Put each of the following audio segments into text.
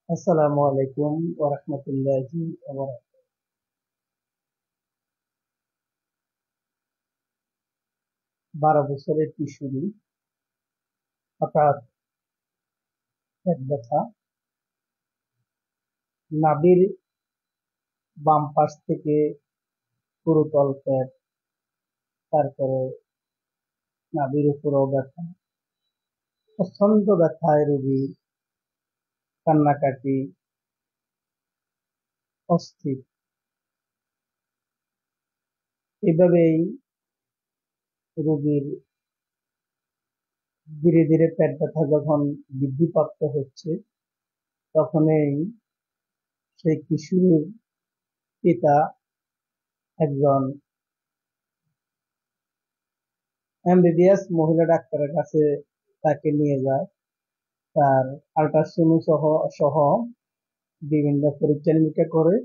আসসালামু আলাইকুম ওয়া রাহমাতুল্লাহি ওয়া বারাকাতুহু। 12 বছরের কিশোরী হঠাৎ পেট ব্যথা, নাভির বাম পাশ থেকে পুরো তলপেট, তারপরে নাভির উপরেও ব্যথা, প্রচন্ড ব্যথায় রোগী কান্নাকাটি, অস্থির। এভাবেই রোগীর ধীরে ধীরে পেট ব্যথা যখন বৃদ্ধিপ্রাপ্ত হচ্ছে, তখনই সেই কিশোরীর পিতা একজন এমবিবিএস মহিলা ডাক্তারের কাছে তাকে নিয়ে যায়। তার আল্ট্রাসাউন্ড সহ সহ বিভিন্ন পরীক্ষা নিরীক্ষা করে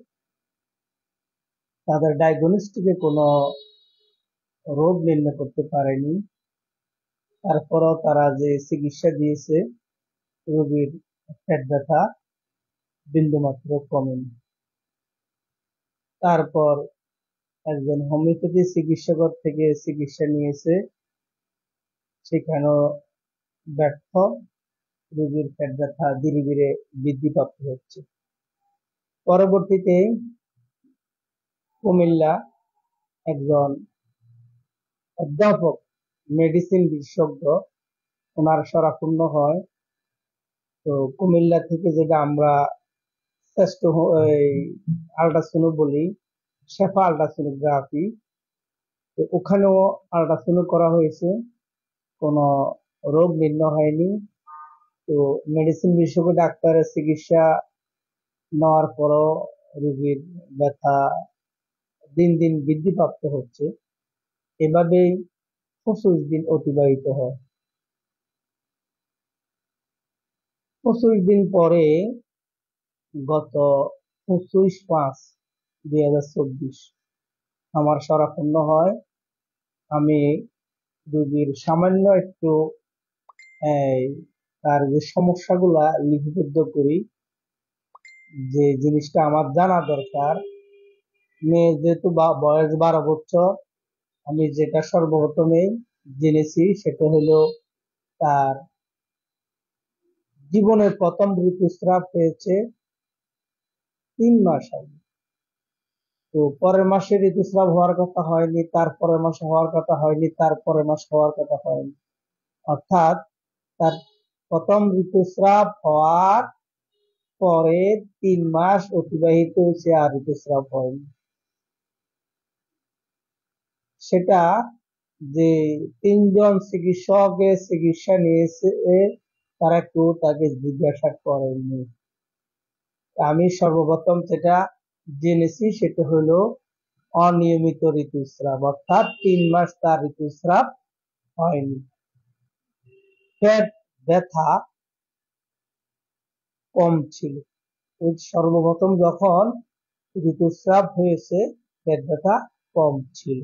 তাদের ডায়াগনস্টিকে কোনো রোগ নির্ণয় করতে পারেনি। তারপরও তারা যে চিকিৎসা দিয়েছে, রোগীর পেট ব্যথা বিন্দুমাত্র কমেনি। তারপর একজন হোমিওপ্যাথি চিকিৎসকের থেকে চিকিৎসা নিয়েছে, সেখানেও ব্যর্থ। রোগীর পেট ব্যথা ধীরে ধীরে বৃদ্ধিপ্রাপ্ত হচ্ছে। পরবর্তীতে কুমিল্লা একজন অধ্যাপক, মেডিসিন বিশেষজ্ঞ, ওনার শরণাপন্ন হয়। তো কুমিল্লা থেকে যেটা আমরা শ্রেষ্ঠ আল্ট্রাসাউন্ড বলি, শেফা আল্ট্রাসোনোগ্রাফি, তো ওখানেও আল্ট্রাসাউন্ড করা হয়েছে, কোনো রোগ নির্ণয় হয়নি। তো মেডিসিন বিশেষজ্ঞ ডাক্তারের চিকিৎসা নেওয়ার পরও রোগীর ব্যথা দিন দিন বৃদ্ধিপ্রাপ্ত হচ্ছে। এভাবেই 25 দিন অতিবাহিত হয়। 25 দিন পরে গত 25/5/2024 আমার শরণাপন্ন হয়। আমি রোগীর সামান্য একটু তার যে সমস্যাগুলা লিপিবদ্ধ করি, যে জিনিসটা আমার জানা দরকার। মেয়ে যেহেতু বয়স 12 বছর, আমি যেটা সর্বপ্রথমে জেনেছি সেটা হলো তার জীবনের প্রথম ঋতুস্রাব হয়েছে 3 মাস আগে। তো পরের মাসে ঋতুস্রাব হওয়ার কথা হয়নি, তার পরের মাসে হওয়ার কথা হয়নি, তার পরের মাসে হওয়ার কথা হয়নি। অর্থাৎ তার প্রথম ঋতুস্রাব হওয়ার পরে 3 মাস অতিবাহিত হয়েছে, আর ঋতুস্রাব হয়নি। সেটা যে 3জন চিকিৎসকের চিকিৎসা নিয়েছে, তারা কেউ তাকে জিজ্ঞাসা করেনি। আমি সর্বপ্রথম যেটা জেনেছি সেটা হলো অনিয়মিত ঋতুস্রাব, অর্থাৎ 3 মাস তার ঋতুস্রাব হয়নি। পেট ব্যথা কম ছিল। সর্বপ্রথম যখন ঋতুস্রাব হয়েছে, পেট ব্যথা কম ছিল।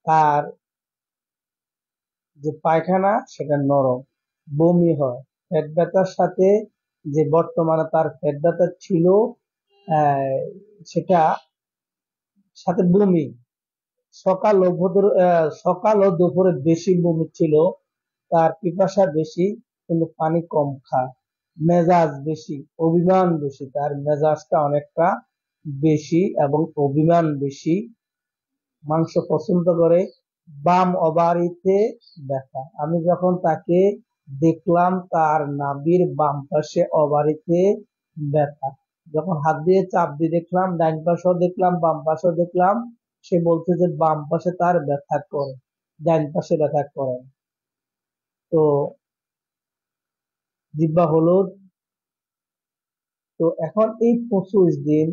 আর যে পায়খানা সেটা নরম, বমি হয়। পেট ব্যথার সাথে যে বর্তমানে তার পেট ব্যথা ছিল, সেটা সাথে বমি, সকাল ও দুপুরে বেশি বমি ছিল। তার পিপাসা বেশি, কিন্তু পানি কম খায়। মেজাজ বেশি, অভিমান বেশি, তার মেজাজটা অনেকটা বেশি এবং অভিমান বেশি। মাংস পছন্দ করে। বাম ওভারিতে ব্যথা। আমি যখন তাকে দেখলাম, তার নাভির বাম পাশে ওভারিতে ব্যথা। যখন হাত দিয়ে চাপ দিয়ে দেখলাম, ডান পাশেও দেখলাম, বাম পাশেও দেখলাম, সে বলছে যে বাম পাশে তার ব্যথা করে, ডান পাশে ব্যথা করে। তো জিহ্বা হলুদ। তো এখন এই 25 দিন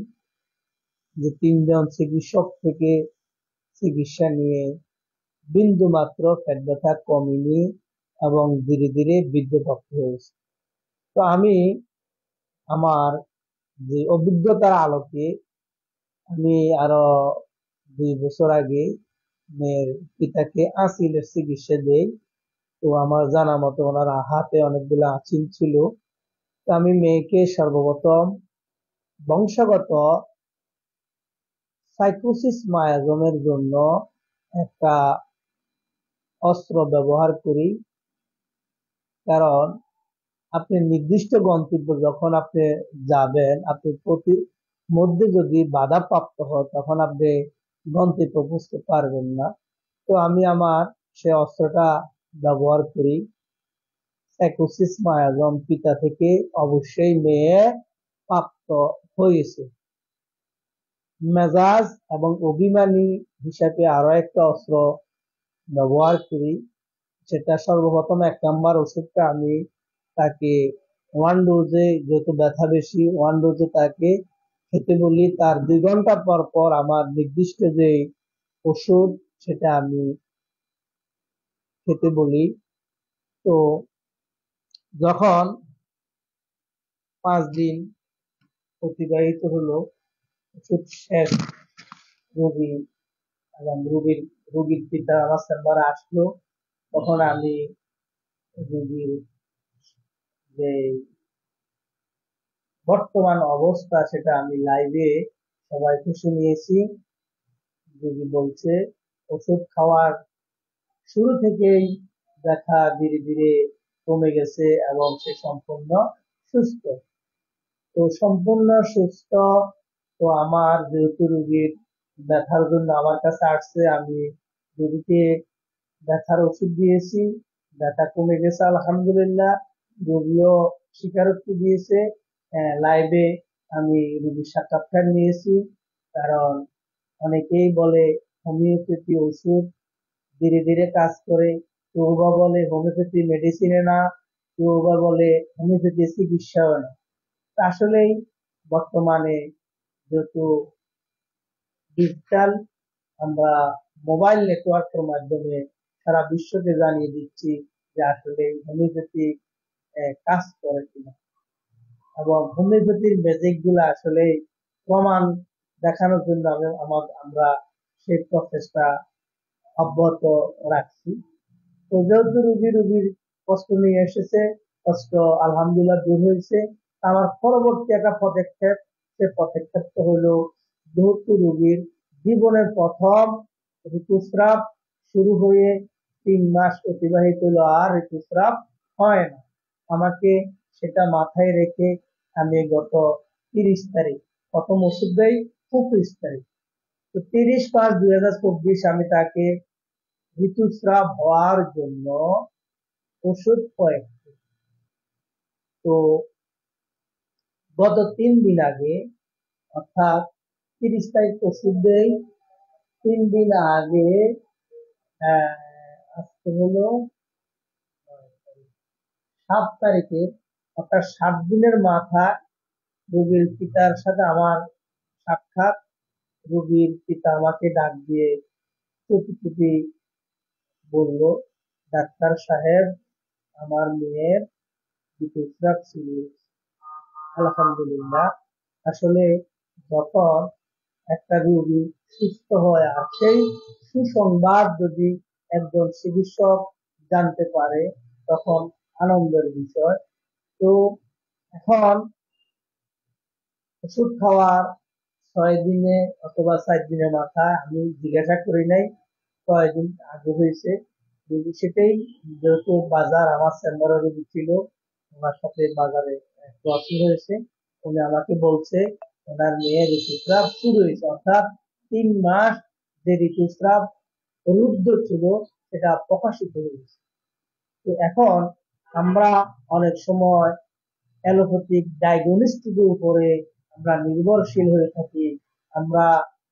যে 3জন চিকিৎসক থেকে চিকিৎসা নিয়ে বিন্দু মাত্র পেট ব্যথা কমেনি এবং ধীরে ধীরে বৃদ্ধিপ্রাপ্ত হয়েছে। তো আমি আমার যে অভিজ্ঞতার আলোকে আমি আরো 2 বছর আগে মেয়ের পিতাকে আঁচিলের চিকিৎসা দেই। তো আমার জানা মতো ওনার হাতে অনেকগুলো আঁচিল ছিল। তো আমি মেয়েকে সর্বপ্রথম বংশগত সাইটোসিস মায়াজমের জন্য একটা অস্ত্র ব্যবহার করি। কারণ আপনি নির্দিষ্ট গন্তব্য যখন আপনি যাবেন, আপনি প্রতি মধ্যে যদি বাধা প্রাপ্ত হয় তখন আপনি গন্তব্য বুঝতে পারবেন না। তো আমি আমার সে অস্ত্রটা ব্যবহার করি। সাইকোসিস মায়াজম পিতা থেকে অবশ্যই মেয়ে প্রাপ্ত হয়েছে। মেজাজ এবং অভিমানী হিসাবে আরো একটা অস্ত্র ব্যবহার করি। সেটা সর্বপ্রথম 1 নম্বর ওষুধটা আমি তাকে ওয়ান ডোজে, যেহেতু ব্যথা বেশি, ওয়ান ডোজে তাকে খেতে বলি। তার 2 ঘন্টা পর পর আমার নির্দিষ্ট যে ওষুধ সেটা আমি খেতে বলি। তো যখন 5 দিন অতিবাহিত হলো, ওষুধ শেষ, রোগী এবং রোগীর পিতা আমার চেম্বারে আসলো, তখন আমি রোগীর যে বর্তমান অবস্থা সেটা আমি লাইভে সবাইকে শুনিয়েছি। রোগী বলছে ওষুধ খাওয়ার শুরু থেকেই ব্যথা ধীরে ধীরে কমে গেছে এবং সে সম্পূর্ণ সুস্থ। তো সম্পূর্ণ সুস্থ। তো আমার যেহেতু রোগীর ব্যথার জন্য আমার কাছে আসছে, আমি রোগীকে ব্যথার ওষুধ দিয়েছি, ব্যথা কমে গেছে আলহামদুলিল্লাহ। রোগীও স্বীকারোক্তি দিয়েছে। লাইভে আমি রোগীর সাক্ষাৎকার নিয়েছি। কারণ অনেকেই বলে হোমিওপ্যাথি ওষুধ ধীরে ধীরে কাজ করে, কেউ বা বলে হোমিওপ্যাথি মেডিসিনে না, কেউ বা বলে হোমিওপ্যাথি চিকিৎসাও না। আসলেই বর্তমানে যেহেতু ডিজিটাল, আমরা মোবাইল নেটওয়ার্কের মাধ্যমে সারা বিশ্বকে জানিয়ে দিচ্ছি যে আসলে হোমিওপ্যাথি কাজ করে কিনা, এবং হোমিওপ্যাথির ম্যাজিক গুলা আসলে প্রমাণ দেখানোর জন্য আমরা সেই প্রচেষ্টা অব্যাহত রাখছি। তো যেহেতু রোগীর কষ্ট নিয়ে এসেছে, কষ্ট আলহামদুলিল্লাহ দূর হয়েছে। আমার পরবর্তী একটা পদক্ষেপ, সে পদক্ষেপটা হলো, যেহেতু রোগীর জীবনের প্রথম ঋতুস্রাব শুরু হয়ে 3 মাস অতিবাহিত হলো, আর ঋতুস্রাব হয় না, আমাকে সেটা মাথায় রেখে আমি গত 30 তারিখ প্রথম ওষুধ দেই, 25 তারিখ, তো 30 5 2024 আমি তাকে ঋতুস্রাব হওয়ার জন্য ওষুধ প্রয়োগ করি। তো গত 3 দিন আগে, অর্থাৎ 30 তারিখ ওষুধ দেই, 3 দিন আগে আজকে হলো 7 তারিখে, অর্থাৎ 7 দিনের মাথা রোগীর পিতার সাথে আমার সাক্ষাৎ। রোগীর পিতা আমাকে ডাক দিয়ে চুপি চুপি বলল, ডাক্তার সাহেব, আমার মেয়ের ঋতুস্রাব শুরু হয়েছে। আলহামদুলিল্লাহ। আসলে যখন একটা রোগী সুস্থ হয় আর সেই সুসংবাদ যদি একজন চিকিৎসক জানতে পারে তখন আনন্দের বিষয়। তো এখন ওষুধ খাওয়ার 6 দিনে অথবা 4 দিনের মাথায় আমি জিজ্ঞাসা করি নাই কয়দিন আগে হয়েছে রোগী, সেটাই যেহেতু বাজার আমার চেম্বারে রোগী ছিল, ওনার সাথে বাজারে ক্রসিং হয়েছে, উনি আমাকে বলছে ওনার মেয়ের ঋতুস্রাব শুরু হয়েছে, অর্থাৎ 3 মাস যে ঋতুস্রাব রুদ্ধ ছিল সেটা প্রকাশিত হয়েছে। তো এখন আমরা অনেক সময় অ্যালোপ্যাথিক ডায়াগনস্টিকের উপরে আমরা নির্ভরশীল হয়ে থাকি। আমরা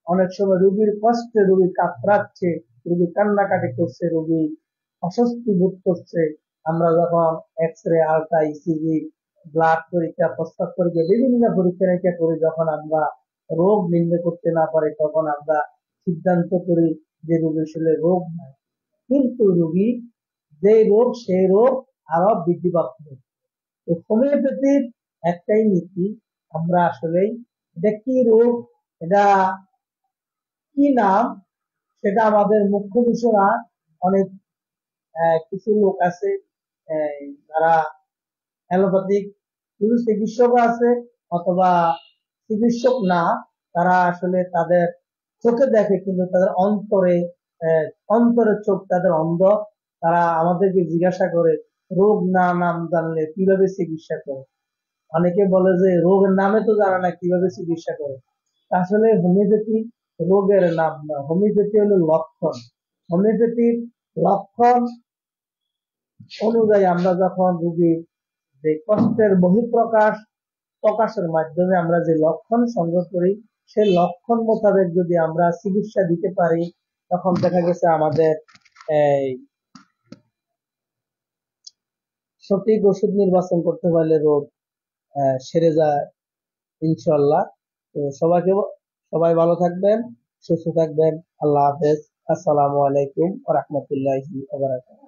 অনেক সময় রোগীর কষ্টে, রোগী কাতরাচ্ছে, রোগী কান্নাকাটি করছে, রোগী অস্বস্তি বোধ করছে, আমরা যখন X ray, ultra, ECG, blood পরীক্ষা, প্রস্তাব পরীক্ষা, বিভিন্ন পরীক্ষা নিরীক্ষা করি, যখন আমরা রোগ নির্ণয় করতে না পারি তখন আমরা সিদ্ধান্ত করি যে রোগীর আসলে রোগ নাই, কিন্তু রোগী যে রোগ সেই রোগ আরো বৃদ্ধি পাচ্ছে। তো হোমিওপ্যাথির একটাই নীতি, আমরা আসলেই এটা কি রোগ, এটা কি নাম, সেটা আমাদের মুখ্য বিষয় না। অনেক কিছু লোক আছে যারা অ্যালোপ্যাথিক কিছু চিকিৎসকও আছে অথবা চিকিৎসক না, তারা আসলে তাদের চোখে দেখে কিন্তু তাদের অন্তরে অন্তরের চোখ তাদের অন্ধ। তারা আমাদেরকে জিজ্ঞাসা করে রোগ না নাম জানলে কিভাবে চিকিৎসা করে। অনেকে বলে যে রোগের নামে তো জানা না কিভাবে চিকিৎসা করে। আসলে হোমিওপ্যাথি রোগের নাম না, হোমিওপ্যাথি হলো লক্ষণ। হোমিওপ্যাথির লক্ষণ অনুযায়ী আমরা যখন রোগীর যে কষ্টের বহিঃপ্রকাশ প্রকাশের মাধ্যমে আমরা যে লক্ষণ সংগ্রহ করি, সেই লক্ষণ মোতাবেক যদি আমরা চিকিৎসা দিতে পারি, তখন দেখা গেছে আমাদের এই সঠিক ওষুধ নির্বাচন করতে পারলে রোগ সেরে যায় ইনশাল্লাহ। তো সবাই ভালো থাকবেন, সুস্থ থাকবেন। আল্লাহ হাফেজ। আসসালামু আলাইকুম ওয়া রাহমাতুল্লাহি ওয়া বারাকাতুহু।